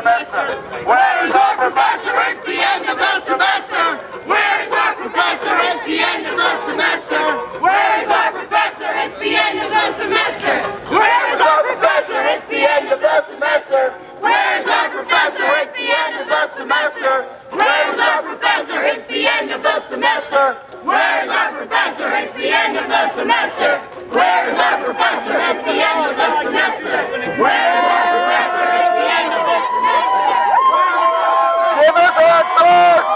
semester? Where is our professor? It's the end of the semester. Where is our professor? It's the end of the semester. Where is our professor? It's the end of the semester. Where is our professor? It's the end of the semester. Where is our professor? It's the end of the semester. Where is our professor? It's the end of the semester. Where is our professor? It's the end of the semester. Where is our professor? It's the end of the semester. Where is our professor? It's the end of the semester. Give us our thoughts!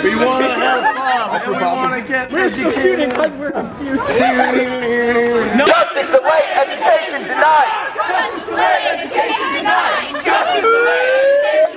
We want to help Bob, and we want to get educated because we're confused. Justice delayed, education denied. Justice delayed, education denied. Justice delayed, education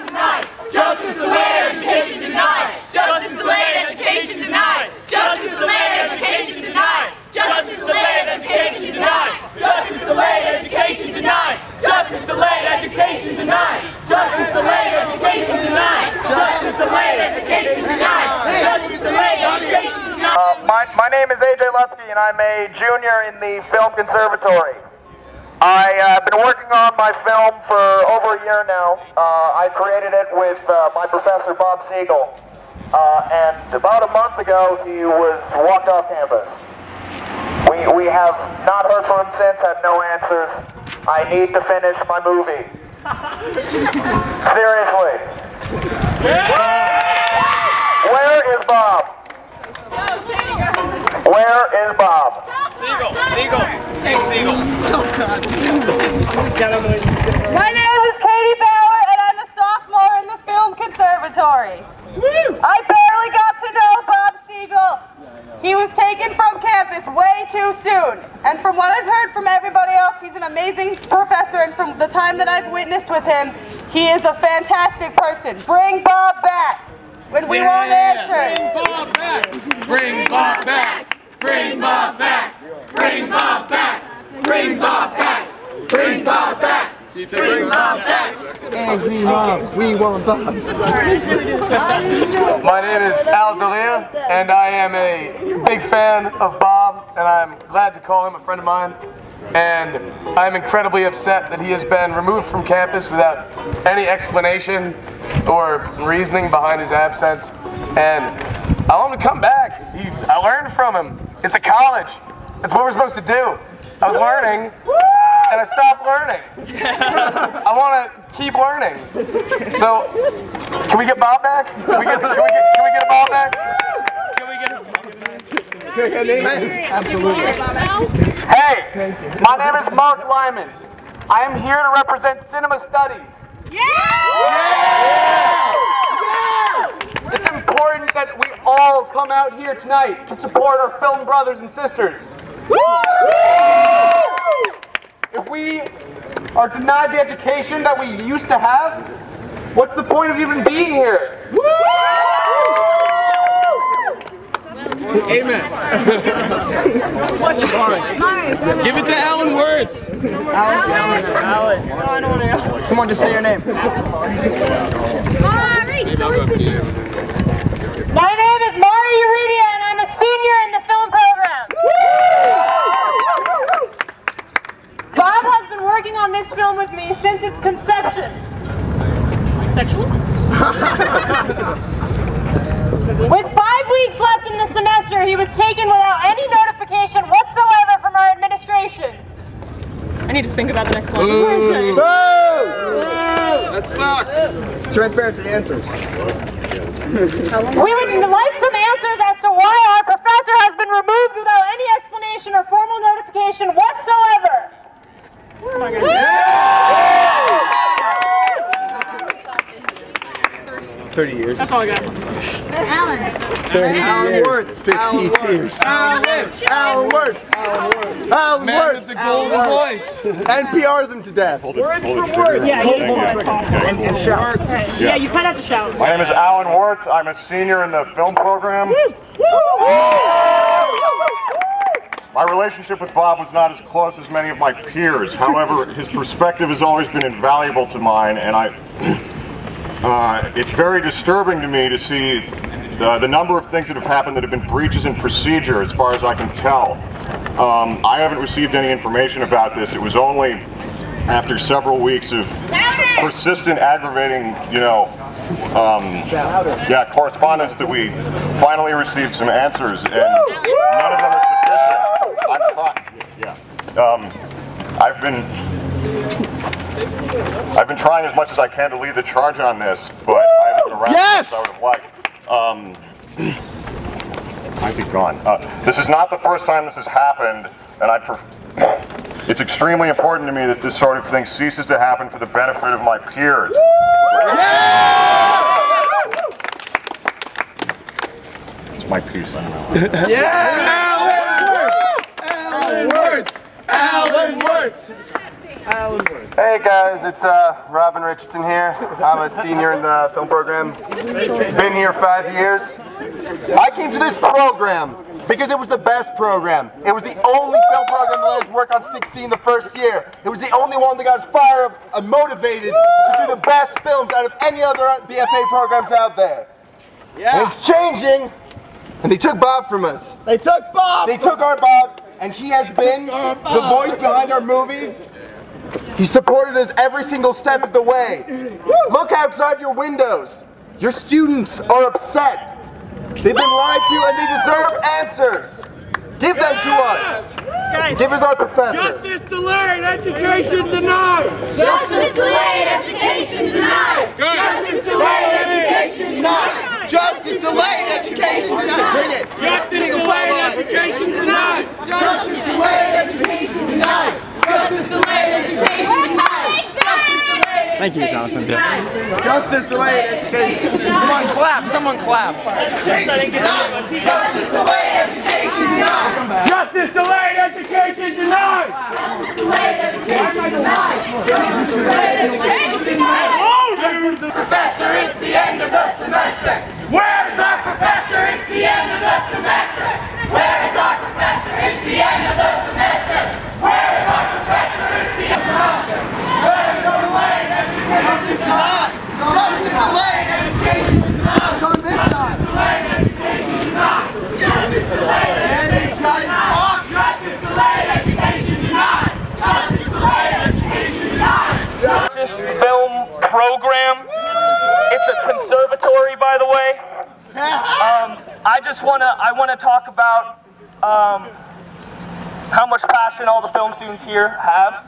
denied. Justice delayed, education denied. Justice delayed, education denied. Justice delayed, education denied. Justice delayed, education denied. Justice delayed, education denied. Justice delayed, education denied. Justice delayed, education denied. Justice delayed, education denied. Justice delayed, education denied. My name is AJ Lutsky, and I'm a junior in the film conservatory. I've been working on my film for over a year now. I created it with my professor, Bob Siegel. And about a month ago, he was walked off campus. We have not heard from him since, had no answers. I need to finish my movie. Seriously. Where is Bob? Where is Bob? Siegel. Take Siegel. My name is Katie Bauer, and I'm a sophomore in the film conservatory. I barely got to know Bob Siegel. He was taken from campus way too soon. And from what I've heard from everybody else, he's an amazing professor, and from the time that I've witnessed with him, he is a fantastic person. Bring Bob back when we won't answer. Bring Bob back. Bring Bob back. Bring Bob back. Bring Bob back. Bring Bob back. Bring Bob back. Angry Bob, we want Bob. My name is Al Dalia, and I am a big fan of Bob, and I'm glad to call him a friend of mine. And I'm incredibly upset that he has been removed from campus without any explanation or reasoning behind his absence. And I want him to come back. I learned from him. It's a college. It's what we're supposed to do. I was learning, and I stopped learning. I want to keep learning. So, can we get Bob back? Can we get a Bob back? Can we get a name? Absolutely. Hey, my name is Mark Lyman. I am here to represent Cinema Studies. It's important that we all come out here tonight to support our film brothers and sisters. If we are denied the education that we used to have, what's the point of even being here? Amen. Give it to Alan Wirtz. Alan. Come on, just say your name. My name is Mari Uridia, and I'm a senior in the film program. Bob has been working on this film with me since its conception. Sexual? With 5 weeks left in the semester, he was taken without any notification whatsoever from our administration. I need to think about the next line. Boo! That sucks. Transparency answers. We would like some answers as to why our professor has been removed without any explanation or formal notification whatsoever. Come on, guys. 30 years. That's all I got. Alan. 30 Alan Wirtz. 15 years. Alan Wirtz. Alan Wirtz. Alan Man Wirtz. with the golden voice. NPR them to death. Words for words. Yeah, you can't talk. Yeah, you kind of have to shout. My name is Alan Wirtz. I'm a senior in the film program. My relationship with Bob was not as close as many of my peers. However, his perspective has always been invaluable to mine, and it's very disturbing to me to see the number of things that have happened that have been breaches in procedure, as far as I can tell. I haven't received any information about this. It was only after several weeks of persistent, aggravating, correspondence that we finally received some answers, and none of them are sufficient. I've been trying as much as I can to lead the charge on this, but I haven't been around as I would have liked. Why is he gone? This is not the first time this has happened, and it's extremely important to me that this sort of thing ceases to happen for the benefit of my peers. It's my piece. Alan Words! Alan Words! Hey guys, it's Robin Richardson here. I'm a senior in the film program. Been here 5 years. I came to this program because it was the best program. It was the only film program that let us work on 16 the first year. It was the only one that got us fired up and motivated to do the best films out of any other BFA programs out there. Yeah. And it's changing, and they took Bob from us. They took Bob! They took our Bob, and he has been the voice behind our movies. He supported us every single step of the way. Look outside your windows. Your students are upset. They've been lied to and they deserve answers. Give them to us. Give us our professor. Justice delayed, education denied. Justice delayed, education denied. Justice delayed, education denied. Justice delayed, education denied. Bring it. Justice delayed, education denied. Justice delayed, education denied. Justice delayed, education denied. Thank you, Jonathan. Justice delayed, education. Come on, clap. Someone clap. Justice delayed, education denied. Justice delayed, education denied. Justice delayed, education denied. Justice delayed, education denied. Professor, it's the end of the semester. Where is our professor? It's the end of the semester. Where is our professor? It's the end of the semester. Where is our professor? It's the end of the semester. Where is our delayed education denied? Justice delayed, education denied. It's on this side. Justice delayed education denied. Justice delayed education denied. Justice delayed education denied. Purchase film program. It's a conservatory, by the way. I want to talk about how much passion all the film students here have,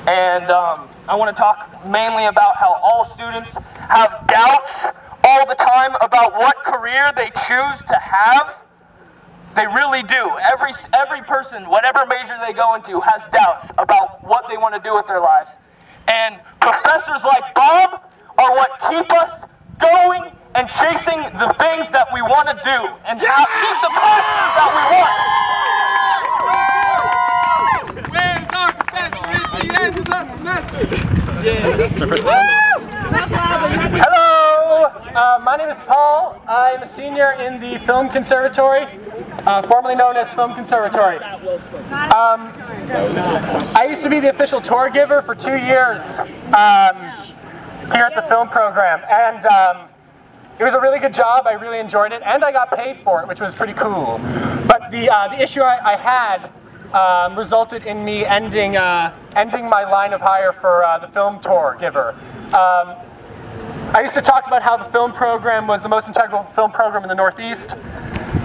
and I want to talk mainly about how all students have doubts all the time about what career they choose to have. They really do. Every person, whatever major they go into, has doubts about what they want to do with their lives. And professors like Bob are what keep us going and chasing the things that we want to do and keep the passion that we want. Where's our professor? It's the end of the semester. Hello, my name is Paul. I'm a senior in the Film Conservatory, formerly known as Film Conservatory. I used to be the official tour giver for 2 years here at the film program, and it was a really good job. I really enjoyed it, and I got paid for it, which was pretty cool. But the issue I had resulted in me ending my line of hire for the film tour giver. I used to talk about how the film program was the most integral film program in the Northeast.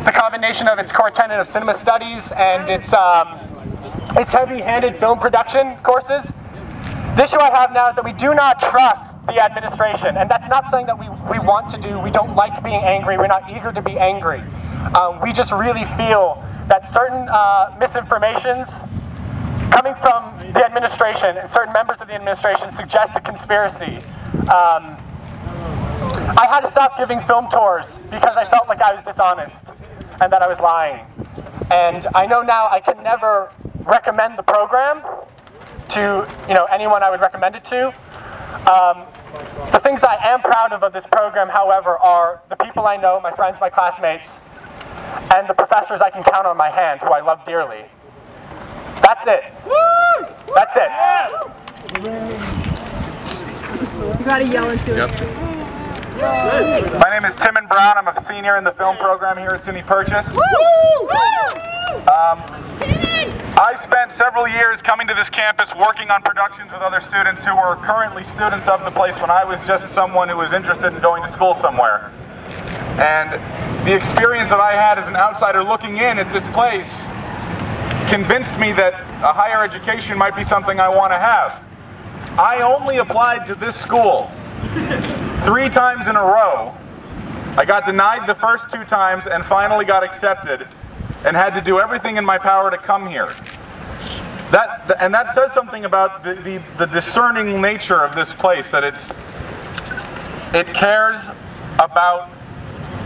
The combination of its core tenet of cinema studies and its heavy-handed film production courses. The issue I have now is that we do not trust the administration, and that's not something that we want to do. We don't like being angry. We're not eager to be angry. We just really feel that certain misinformations coming from the administration and certain members of the administration suggest a conspiracy. I had to stop giving film tours because I felt like I was dishonest and that I was lying. And I know now I can never recommend the program to anyone I would recommend it to. The things I am proud of this program, however, are the people I know, my friends, my classmates, and the professors I can count on my hand, who I love dearly. That's it. Woo! That's it. You gotta yell into it. My name is Timon Brown. I'm a senior in the film program here at SUNY Purchase. I spent several years coming to this campus working on productions with other students who were currently students of the place when I was just someone who was interested in going to school somewhere. And the experience that I had as an outsider looking in at this place convinced me that a higher education might be something I want to have. I only applied to this school 3 times in a row. I got denied the first 2 times and finally got accepted and had to do everything in my power to come here. That says something about the discerning nature of this place, that it cares about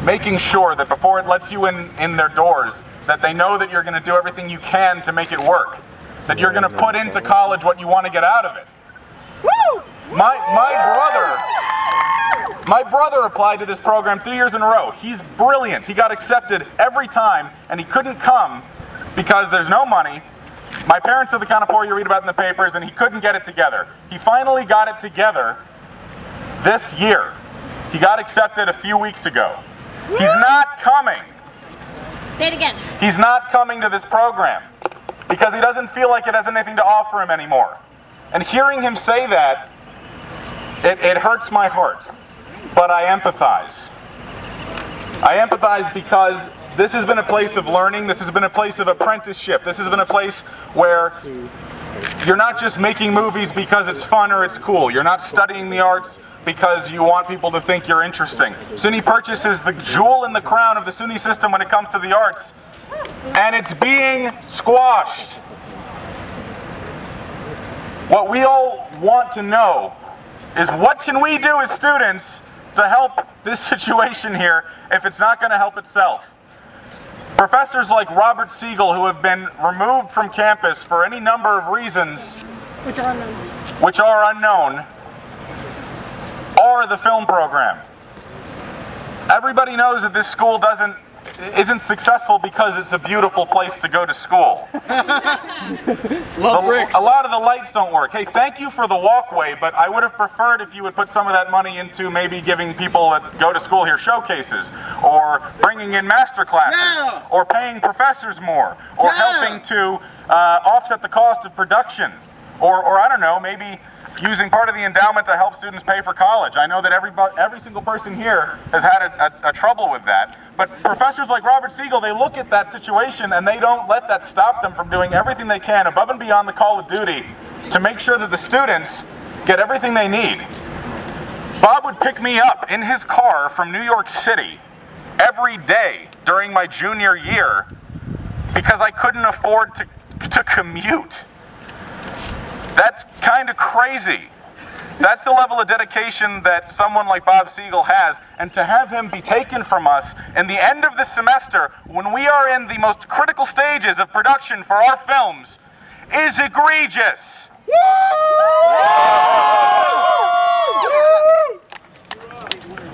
making sure that before it lets you in their doors, that they know that you're going to do everything you can to make it work, that you're going to put into college what you want to get out of it. My brother applied to this program 3 years in a row. He's brilliant. He got accepted every time, and he couldn't come because there's no money. My parents are the kind of poor you read about in the papers, and he couldn't get it together. He finally got it together this year. He got accepted a few weeks ago. He's not coming. Say it again. He's not coming to this program because he doesn't feel like it has anything to offer him anymore. And hearing him say that, it hurts my heart. But I empathize. I empathize because this has been a place of learning. This has been a place of apprenticeship. This has been a place where you're not just making movies because it's fun or it's cool. You're not studying the arts because you want people to think you're interesting. SUNY Purchase is the jewel in the crown of the SUNY system when it comes to the arts, and it's being squashed. What we all want to know is, what can we do as students to help this situation here if it's not going to help itself? Professors like Robert Siegel, who have been removed from campus for any number of reasons which are unknown, are the film program. Everybody knows that this school isn't successful because it's a beautiful place to go to school. A lot of the lights don't work. Hey, thank you for the walkway, but I would have preferred if you would put some of that money into maybe giving people that go to school here showcases, or bringing in master classes, or paying professors more, or helping to offset the cost of production, or I don't know, maybe using part of the endowment to help students pay for college. I know that every single person here has had a trouble with that. But professors like Robert Siegel, they look at that situation and they don't let that stop them from doing everything they can above and beyond the call of duty to make sure that the students get everything they need. Bob would pick me up in his car from New York City every day during my junior year because I couldn't afford to commute. That's kind of crazy. That's the level of dedication that someone like Bob Siegel has, and to have him be taken from us in the end of the semester when we are in the most critical stages of production for our films is egregious.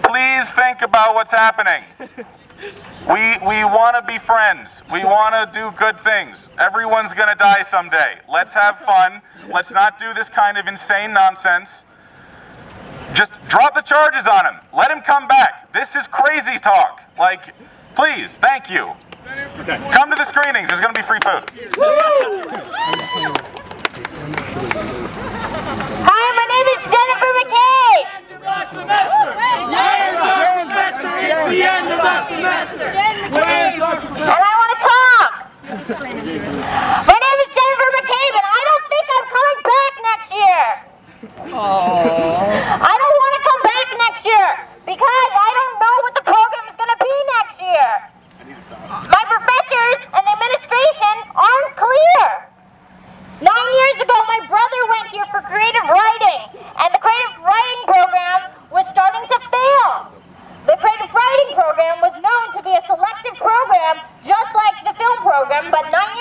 Please think about what's happening. We want to be friends. We want to do good things. Everyone's going to die someday. Let's have fun. Let's not do this kind of insane nonsense. Just drop the charges on him. Let him come back. This is crazy talk. Like, please, thank you. Come to the screenings. There's going to be free food. Hi, my name is Jennifer McKay. It's the end of that semester. And I want to talk. My name is Jennifer McCabe, and I don't think I'm coming back next year. I don't want to come back next year because I don't know what the program is going to be next year. My professors and the administration aren't clear. 9 years ago, my brother went here for creative writing, and the creative writing program was starting to fail. The creative writing program was known to be a selective program, just like the film program, but 9 years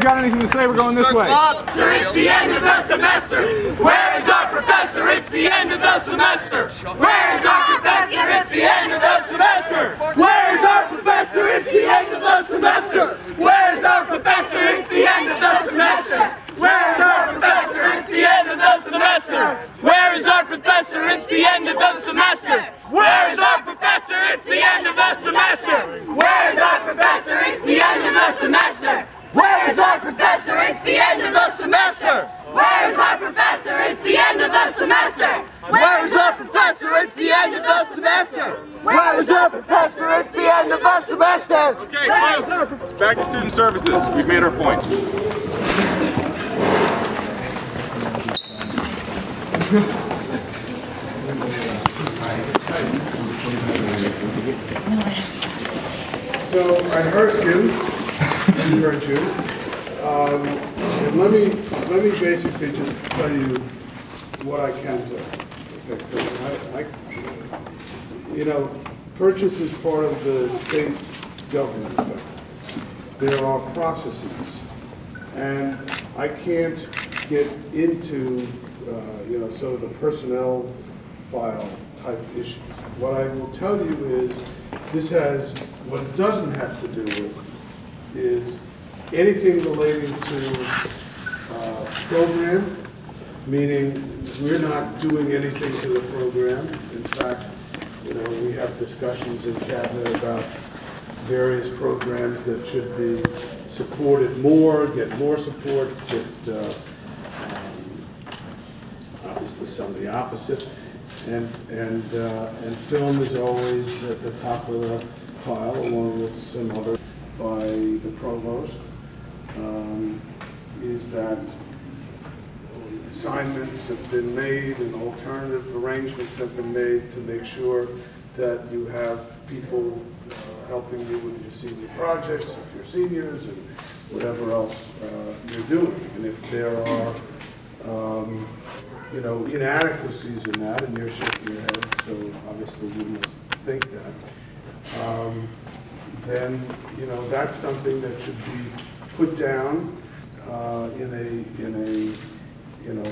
got anything to say, we're going this way. Sir, it's the end of the semester. Where is our professor? It's the end of the semester. Where is our professor? It's the end of the semester. Where is our professor? It's the end of the semester. Where is our professor? It's the end of the semester. Where is our professor? It's the end of the semester. Where is our professor? It's the end of the semester. Where is our professor? It's the end of the semester. Where is our professor? It's the end of the semester. Where is our professor? It's the end of the semester. Where is our professor? It's the end of the semester. Where is our professor? It's the end of the semester. Where is our professor? It's the end of the semester. Okay, folks, back to student services. We've made our point. So I heard you. And let me basically just tell you what I can do. Okay, you know, Purchase is part of the state government. There are processes, and I can't get into you know, sort of the personnel file type issues. What I will tell you is this has, what it doesn't have to do with is anything relating to program, meaning we're not doing anything to the program. In fact, you know, we have discussions in cabinet about various programs that should be supported more, get more support, get obviously some of the opposite, and film is always at the top of the pile, along with some other by the provost. Is that assignments have been made and alternative arrangements have been made to make sure that you have people helping you with your senior projects, if you're seniors, and whatever else you're doing. And if there are you know, inadequacies in that, and you're shaking your head, so obviously you must think that, then, you know, that's something that should be put down in a, you know,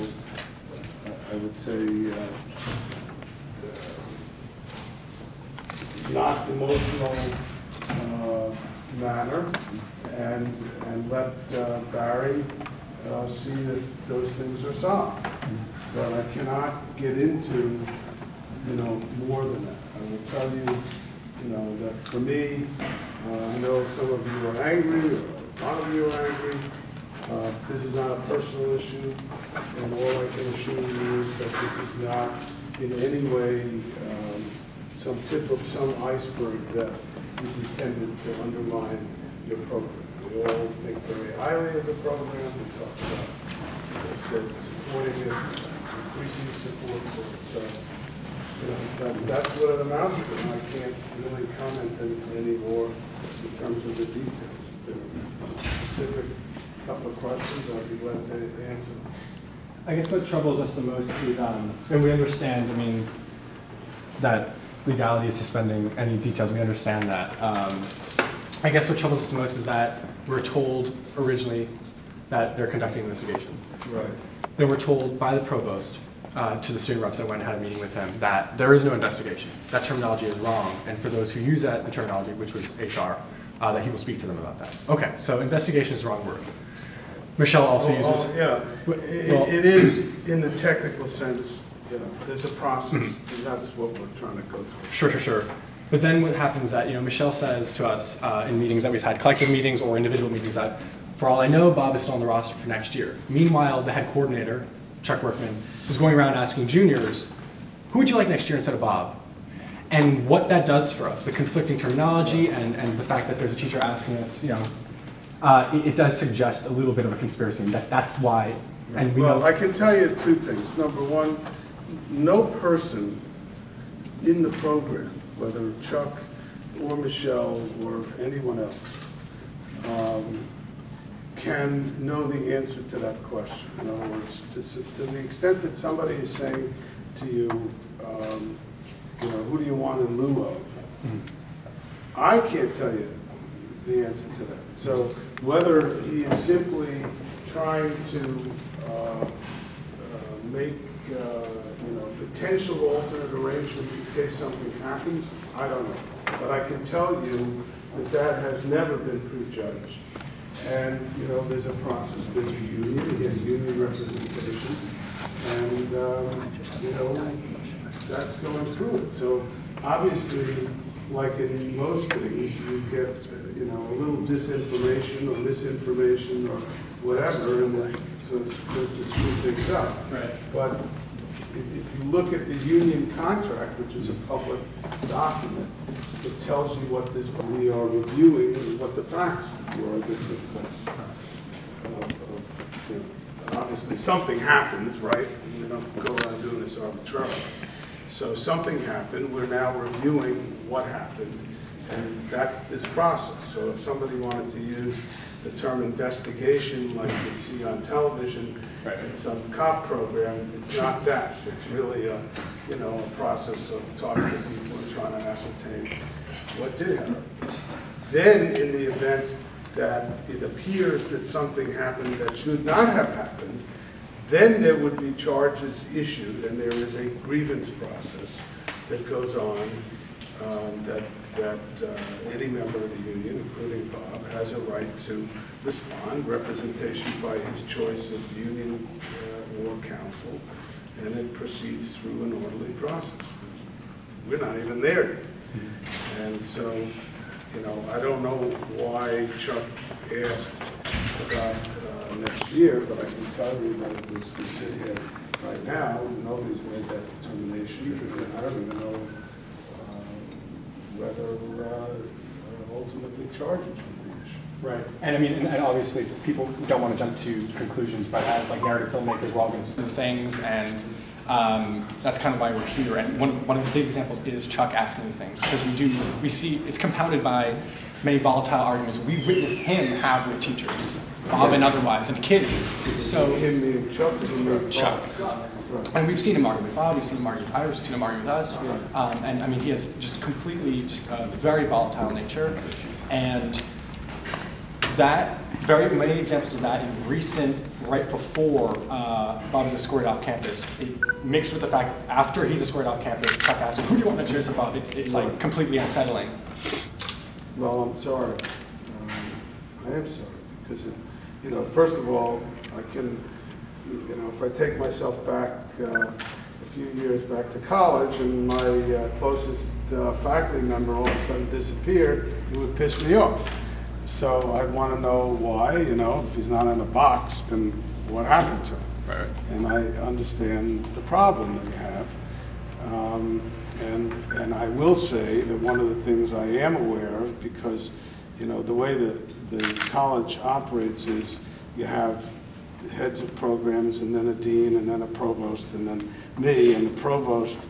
I would say, not emotional manner, and let Barry see that those things are solved. But I cannot get into, you know, more than that. I will tell you, you know, that for me, I know some of you are angry, or a lot of you are angry. This is not a personal issue, and all I can assure you is that this is not in any way some tip of some iceberg that is intended to undermine your program. We all think very highly of the program. We talk about, as I said, supporting it, increasing support for it. So, you know, that's what it amounts to, and I can't really comment any more in terms of the details. If there are specific couple of questions, I'd be glad to answer. I guess what troubles us the most is, and we understand, I mean, that legality is suspending any details. We understand that. I guess what troubles us the most is that we're told originally that they're conducting an investigation. Right. Then we're told by the provost to the student reps that went and had a meeting with him that there is no investigation. That terminology is wrong. And for those who use that terminology, which was HR, that he will speak to them about that. Okay, so investigation is the wrong word. Michelle also uses... yeah, it is in the technical sense, you know, there's a process, and that's what we're trying to go through. Sure. But then what happens is that, you know, Michelle says to us in meetings that we've had, collective meetings or individual meetings, that for all I know, Bob is still on the roster for next year. Meanwhile, the head coordinator, Chuck Workman, is going around asking juniors, who would you like next year instead of Bob? And what that does for us, the conflicting terminology and the fact that there's a teacher asking us, you know, it does suggest a little bit of a conspiracy. That's why. And we well, know. I can tell you two things. Number one, no person in the program, whether Chuck or Michelle or anyone else, can know the answer to that question. In other words, to the extent that somebody is saying to you, you know, who do you want in lieu of? I can't tell you the answer to that. So whether he is simply trying to make potential alternate arrangements in case something happens, I don't know. But I can tell you that that has never been prejudged. And, there's a process. There's a union. He has union representation. And, that's going through it. So obviously, like in most things, you get, a little disinformation or misinformation or whatever, and then so it's supposed to screw things up. Right. But if you look at the union contract, which is a public document, it tells you what we are reviewing and what the facts were that took place. Obviously, something happens, right? We don't go around doing this arbitrarily. So something happened. We're now reviewing what happened, and that's this process. So if somebody wanted to use the term investigation, like you see on television, in some cop program, it's not that. It's really a process of talking to people and trying to ascertain what did happen. Then, in the event that it appears that something happened that should not have happened, then there would be charges issued, and there is a grievance process that goes on that any member of the union, including Bob, has a right to respond, representation by his choice of union or counsel, and it proceeds through an orderly process. We're not even there yet. And so, I don't know why Chuck asked about next year, but I can tell you that as we sit here right now, nobody's made that determination, and I don't even know whether ultimately charges will be issued. Right, and and obviously people don't want to jump to conclusions, but as narrative filmmakers, we're all going to do things, and that's kind of why we're here. And one of the big examples is Chuck asking things, because we see it's compounded by many volatile arguments we've witnessed him have with teachers, Bob and otherwise, and kids. So him being Chuck. And we've seen him argue with Bob, we've seen him argue with Iris, we've seen him argue with us. And he has just completely, a very volatile nature. And that, very many examples of that in recent, right before Bob is escorted off campus, it mixed with the fact after he's escorted off campus, Chuck asks him, who do you want to cheers for Bob? It's like completely unsettling. Well, I'm sorry. I am sorry, because, first of all, I can, if I take myself back a few years back to college and my closest faculty member all of a sudden disappeared, it would piss me off. So I'd want to know why, if he's not in a box, then what happened to him? Right. And I understand the problem that you have. And I will say that one of the things I am aware of, because, the way that the college operates is you have heads of programs and then a dean and then a provost and then me, and the provost's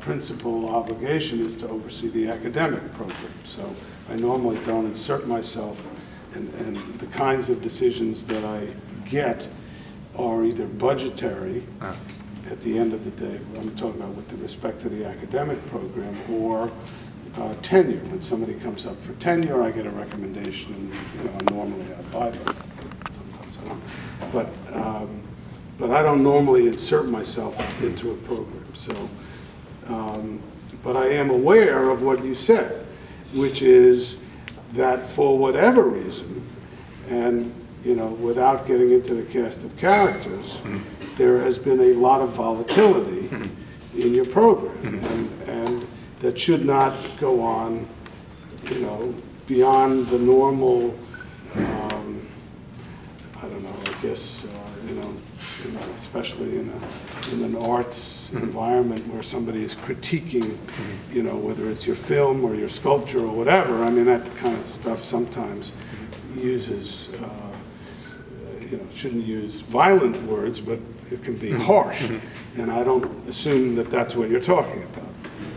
principal obligation is to oversee the academic program. So I normally don't insert myself, and the kinds of decisions that I get are either budgetary at the end of the day, I'm talking about with respect to the academic program, or tenure. When somebody comes up for tenure, I get a recommendation, and normally I buy them. Sometimes I don't. But I don't normally insert myself into a program. So, but I am aware of what you said, which is that for whatever reason, and without getting into the cast of characters, there has been a lot of volatility in your program, and that should not go on, beyond the normal, I don't know, I guess, especially in an arts environment where somebody is critiquing, whether it's your film or your sculpture or whatever. That kind of stuff sometimes uses, shouldn't use violent words, but it can be harsh. And I don't assume that that's what you're talking about.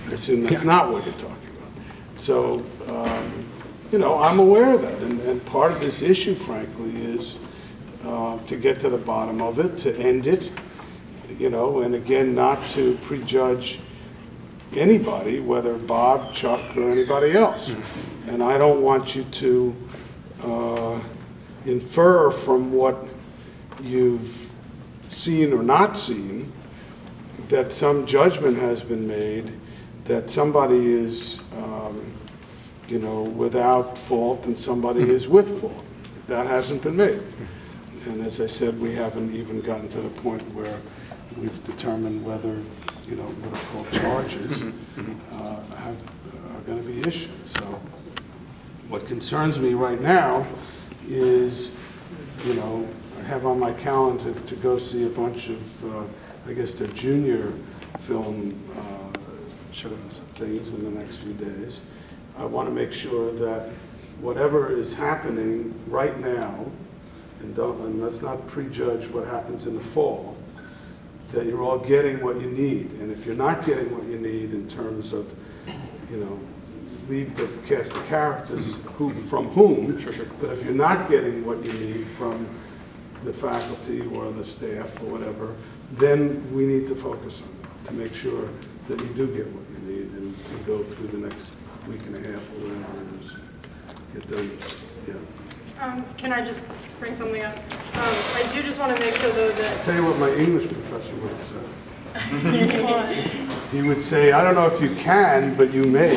I assume that's not what you're talking about. So, I'm aware of that. And part of this issue, frankly, is to get to the bottom of it, to end it, and again, not to prejudge anybody, whether Bob, Chuck, or anybody else. And I don't want you to infer from what you've seen or not seen that some judgment has been made that somebody is, you know, without fault and somebody is with fault. That hasn't been made. And as I said, we haven't even gotten to the point where we've determined whether, you know, what are called charges are going to be issued. So what concerns me right now is, you know, I have on my calendar to go see a bunch of, I guess they're junior film things in the next few days. I want to make sure that whatever is happening right now, and let's not prejudge what happens in the fall, that you're all getting what you need. And if you're not getting what you need in terms of, you know, leave the cast of characters from whom, but if you're not getting what you need from the faculty or the staff or whatever, then we need to focus on it to make sure that you do get what you need and go through the next week and a half or whatever it is. Get done. Yeah. Can I just bring something up? I do just want to make sure, though, that... I'll tell you what my English professor would have said. He would say, I don't know if you can, but you may.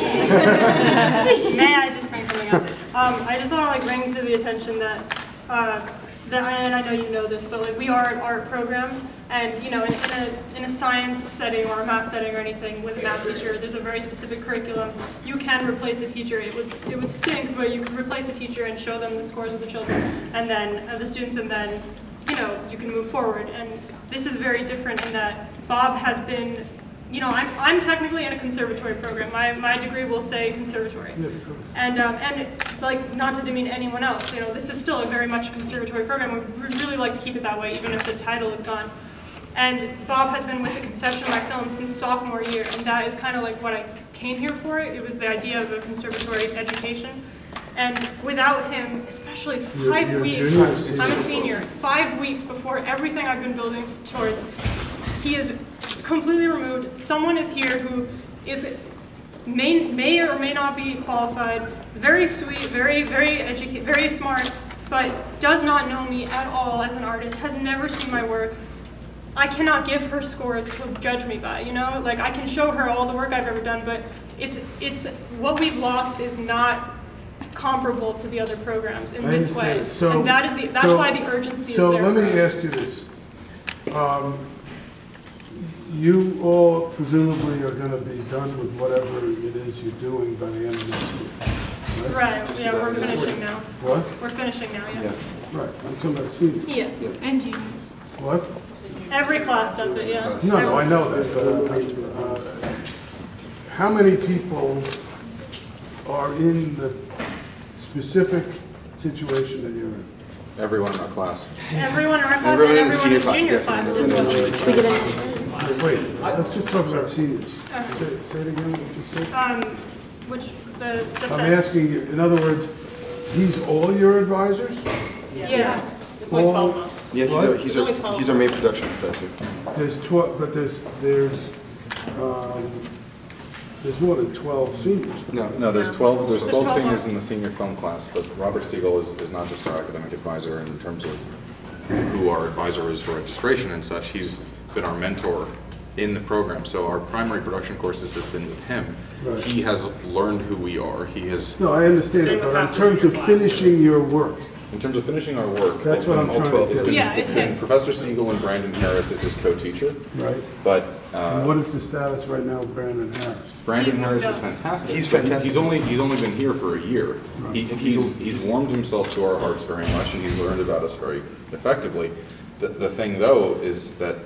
May I just bring something up? I just want to bring to the attention that, and I know you know this, but like we are an art program, and you know, in a science setting or a math setting or anything with a math teacher, there's a very specific curriculum. You can replace a teacher. It would stink, but you can replace a teacher and show them the scores of the children, and then of the students, and then you know you can move forward. And this is very different in that Bob has been. You know, I'm technically in a conservatory program. My degree will say conservatory, and like not to demean anyone else. You know, this is still a very much conservatory program. We'd really like to keep it that way, even if the title is gone. And Bob has been with the conception of my film since sophomore year, and that is kind of like what I came here for. It was the idea of a conservatory education. And without him, especially 5 weeks, I'm a senior, 5 weeks before everything I've been building towards, he is completely removed. Someone is here who is may or may not be qualified, very sweet, very educated, very smart, but does not know me at all as an artist, has never seen my work. I cannot give her scores to judge me by, you know? Like, I can show her all the work I've ever done, but it's what we've lost is not comparable to the other programs in this way. So, and that's why the urgency is there. So let me ask you this. You all presumably are going to be done with whatever it is you're doing by the end of next year. Right, yeah, we're finishing now. What? We're finishing now, yeah. Right, I'm talking about seniors. Yeah, and juniors. What? Every class does it, yeah. No, I know that, but how many people are in the specific situation that you're in? Everyone in our class. Everyone in our class and everyone in the junior class as well. Wait, let's just talk about seniors. Say it again, what you said? I'm asking you, in other words, he's all your advisors? Yeah. It's only 12 of us. Yeah, he's our main production professor. There's 12, but there's more than 12 seniors. No, there's 12 seniors in the senior film class, but Robert Siegel is not just our academic advisor in terms of who our advisor is for registration and such. He's been our mentor in the program, so our primary production courses have been with him. Right. He has learned who we are. He has. No, I understand it, but in terms of finishing your work. In terms of finishing our work, that's what I'm trying to get. Yeah, it's him. Professor Siegel and Brandon Harris is his co-teacher. Right. But and what is the status right now of Brandon Harris? Brandon Harris is fantastic. He's fantastic. He's only been here for a year. Right. He's warmed himself to our arts very much, and he's learned about us very effectively. The thing though is that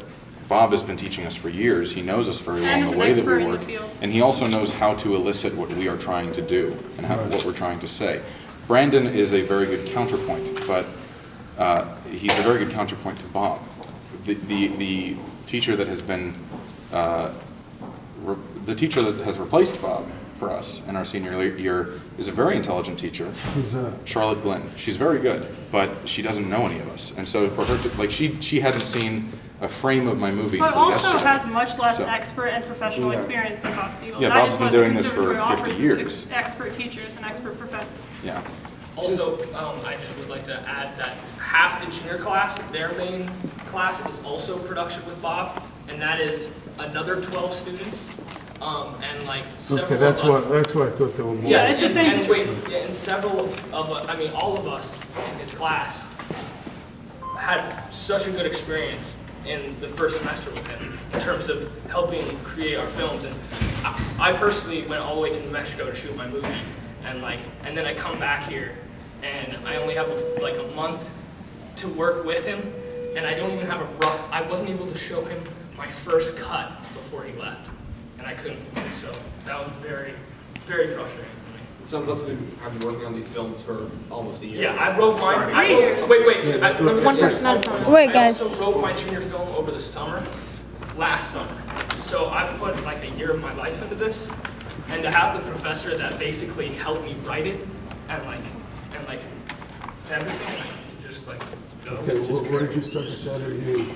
Bob has been teaching us for years. He knows us very well in the way that we work, and he also knows how to elicit what we are trying to do and what we're trying to say. Brandon is a very good counterpoint, but he's a very good counterpoint to Bob. The teacher that has been the teacher that has replaced Bob for us in our senior year is a very intelligent teacher. Who's that? Charlotte Glynn. She's very good, but she doesn't know any of us, and so for her to she hadn't seen a frame of my movie But until also yesterday. has much less So- expert and professional experience than Bob Siegel. Yeah, That Bob's is been what doing the this for conservatory 50 offers, years. is expert teachers and expert professors. Yeah. Also, I just would like to add that half the junior class, their main class is also production with Bob, and that is another 12 students, and like several Okay, of that's us. why I thought there were more. Yeah, it's the same and wait, yeah, and several of, I mean, all of us in his class had such a good experience in the first semester with him in terms of helping create our films. And I personally went all the way to New Mexico to shoot my movie, and then I come back here, and I only have like a month to work with him, and I don't even have a rough. I wasn't able to show him my first cut before he left, and I couldn't. So that was very, very frustrating. Some of us have been working on these films for almost a year. Yeah, I wrote mine. One person at a time. Wait, I guys. also wrote my junior film over the summer, last summer. So I've put like a year of my life into this, and to have the professor that basically helped me write it, and everything, just like go. Okay, what did you start to say to you?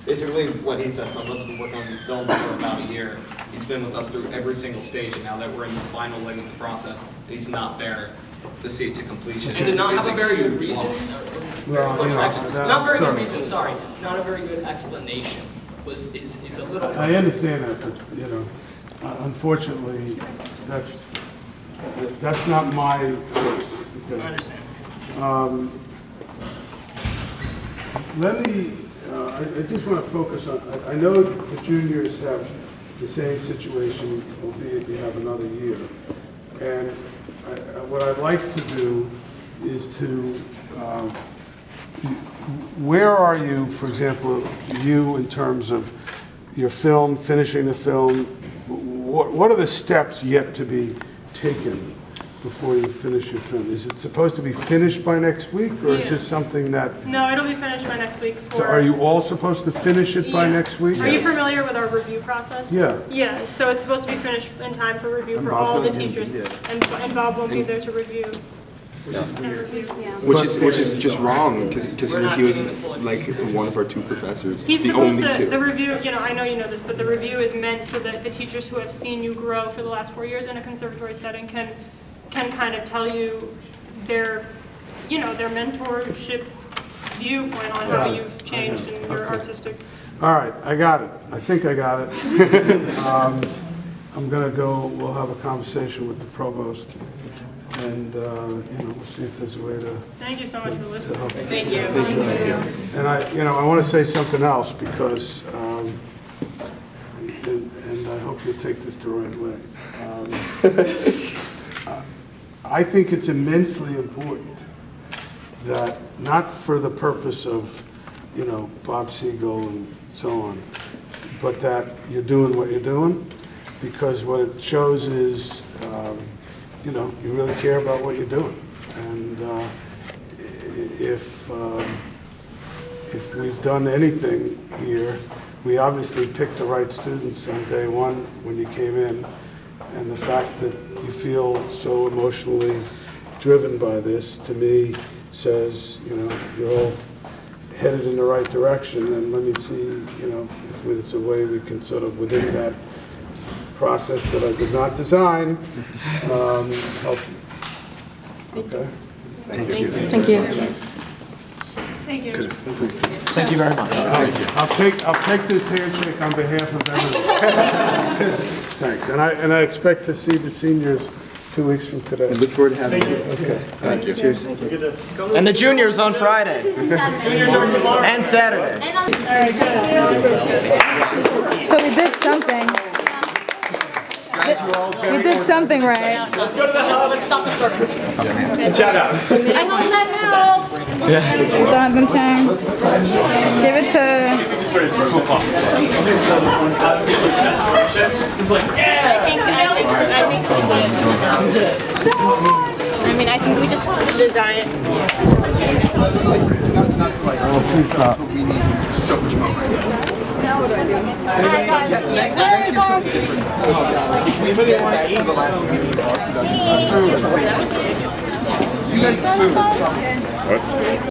Basically, what he said, some of us have been working on these films for about a year. He's been with us through every single stage, and now that we're in the final leg of the process, he's not there to see it to completion. And to not have a very good reason, Well, you know, not very good sorry. reason, sorry, not a very good explanation is a little. I understand that, but, you know, unfortunately, that's not my choice. Okay? I understand. Let me, I just want to focus on, I know the juniors have the same situation, albeit you have another year. And what I'd like to do is to, where are you, for example, you in terms of your film, finishing the film, what are the steps yet to be taken before you finish your film? Is it supposed to be finished by next week, or is this something that... No, it'll be finished by next week. So are you all supposed to finish it by next week? Are you familiar with our review process? Yeah. Yeah, so it's supposed to be finished in time for review for all the teachers, and Bob won't be there to review. Which is weird. Which is just wrong, because he was like one of our two professors. He's the supposed only to, two. the review, you know, I know you know this, but the review is meant so that the teachers who have seen you grow for the last 4 years in a conservatory setting can kind of tell you their, you know, their mentorship viewpoint on how you've changed in your artistic. All right, I got it. I think I got it. I'm going to go, we'll have a conversation with the provost, and, you know, we'll see if there's a way to... Thank you so much for listening. Thank you. And I want to say something else, because, and I hope you'll take this the right way. I think it's immensely important that, not for the purpose of, you know, Bob Siegel and so on, but that you're doing what you're doing, because what it shows is, you know, you really care about what you're doing. And if we've done anything here, we obviously picked the right students on day one when you came in, and the fact that you feel so emotionally driven by this, to me, says, you know, you're all headed in the right direction, and let me see, you know, if there's a way we can sort of, within that process that I did not design, help you. Okay? Thank you. Thank you. Thank you. Thank you very much. I'll take this handshake on behalf of everyone. Thanks. And I expect to see the seniors 2 weeks from today. I look forward to having you. Okay. Thank you. Cheers. And the juniors on Friday. Juniors are tomorrow. And Saturday. So we did something. We did something right. Let's go to the hub and stop the starting. Shout out. I hope that helps. Jonathan Chang. Give it to... I think we just have to design. Please stop. We need so much more. Now what do I do? Next year's something different. Get back to the last meeting. You guys food.